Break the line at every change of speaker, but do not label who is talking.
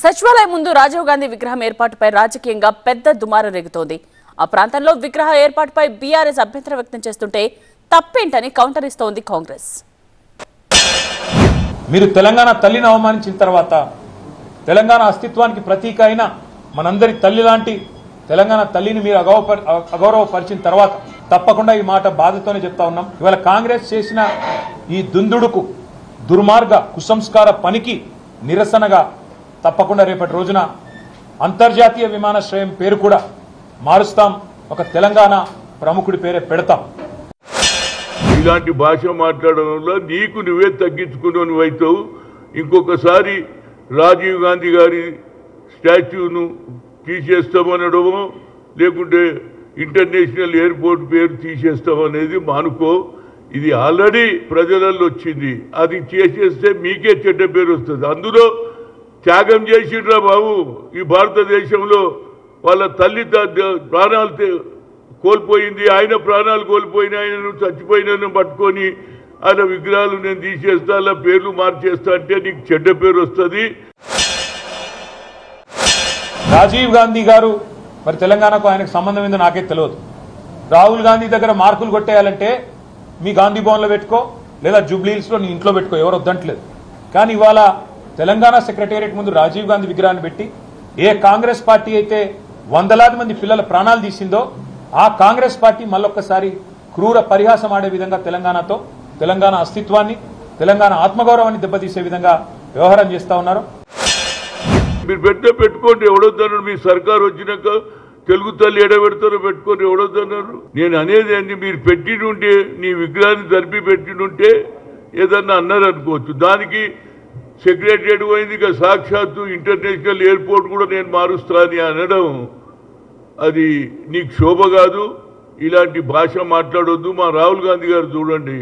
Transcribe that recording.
సచివాలయం ముందు రాజీవ్ గాంధీ విగ్రహం ఏర్పాటుపై రాజకీయంగా పెద్ద దుమారం రేగుతోంది. ఆ ప్రాంతంలో విగ్రహ ఏర్పాటుపై బీఆర్ఎస్ అభ్యంతరం వ్యక్తం చేస్తుంటే తప్పేంటని కౌంటర్ ఇస్తోంది కాంగ్రెస్.
మీరు తెలంగాణ తల్లిని అవమానించిన తర్వాత, తెలంగాణ అస్తిత్వానికి ప్రతీక అయిన మనందరి తల్లి లాంటి తెలంగాణ తల్లిని మీరు అగౌరవపరిచిన తర్వాత తప్పకుండా ఈ మాట బాధతోనే చెప్తా ఉన్నాం. ఇవాళ కాంగ్రెస్ చేసిన ఈ దుందుడుకు, దుర్మార్గ కుసంస్కార పనికి నిరసనగా తప్పకుండా రేపటి రోజున అంతర్జాతీయ విమానాశ్రయం పేరు కూడా మారుస్తాం. ఒక తెలంగాణ ప్రముఖుడి పేరే పెడతాం.
ఇలాంటి భాష మాట్లాడడంలో నీకు నువ్వే తగ్గించుకున్నావు అవుతావు. ఇంకొకసారి రాజీవ్ గాంధీ గారి స్టాచ్యూను తీసేస్తామనడమో లేకుంటే ఇంటర్నేషనల్ ఎయిర్పోర్ట్ పేరు తీసేస్తామనేది మానుకో. ఇది ఆల్రెడీ ప్రజలలో వచ్చింది. అది చేసేస్తే మీకే చెడ్డ పేరు వస్తుంది. అందులో త్యాగం చేసిండ్రా బాబు. ఈ భారతదేశంలో వాళ్ళ తల్లి ప్రాణాలు కోల్పోయింది, ఆయన ప్రాణాలు కోల్పోయిన, ఆయనను చచ్చిపోయినను పట్టుకొని ఆయన విగ్రహాలు నేను తీసేస్తా, అలా పేర్లు మార్చేస్తా అంటే నీకు చెడ్డ పేరు వస్తుంది.
రాజీవ్ గాంధీ గారు మరి తెలంగాణకు ఆయనకు సంబంధం ఏందో నాకే తెలియదు. రాహుల్ గాంధీ దగ్గర మార్కులు కొట్టేయాలంటే మీ గాంధీ భవన్లో పెట్టుకో, లేదా జూబ్లీహిల్స్లో నీ ఇంట్లో పెట్టుకో, ఎవరు వద్దంటలేదు. కానీ ఇవాళ తెలంగాణ సెక్రటేరియట్ ముందు రాజీవ్ గాంధీ విగ్రహాన్ని పెట్టి ఏ కాంగ్రెస్ పార్టీ అయితే వందలాది మంది పిల్లల ప్రాణాలు తీసిందో ఆ కాంగ్రెస్ పార్టీ మళ్ళొక్కసారి క్రూర పరిహాసం ఆడే విధంగా తెలంగాణతో, తెలంగాణ అస్తిత్వాన్ని, తెలంగాణ ఆత్మగౌరవాన్ని దెబ్బతీసే విధంగా వ్యవహారం చేస్తా ఉన్నారు.
మీరు పెట్టుకోండి, ఎవడొద్దన్నారు. మీ సర్కారు వచ్చినాక తెలుగు తల్లి ఎడబెడతారో పెట్టుకొని ఎవడొద్దన్నారు. నేను అనేది అండి, మీరు పెట్టినుంటే నీ విగ్రహాన్ని జరిపి పెట్టినుంటే ఏదన్నా అన్నారు అనుకోవచ్చు. దానికి సెక్రటరియట్ పోయింది, ఇక సాక్షాత్తు ఇంటర్నేషనల్ ఎయిర్పోర్ట్ కూడా నేను మారుస్తా అని అనడం అది నీకు శోభ కాదు. ఇలాంటి భాష మాట్లాడొద్దు. మా రాహుల్ గాంధీ గారు చూడండి.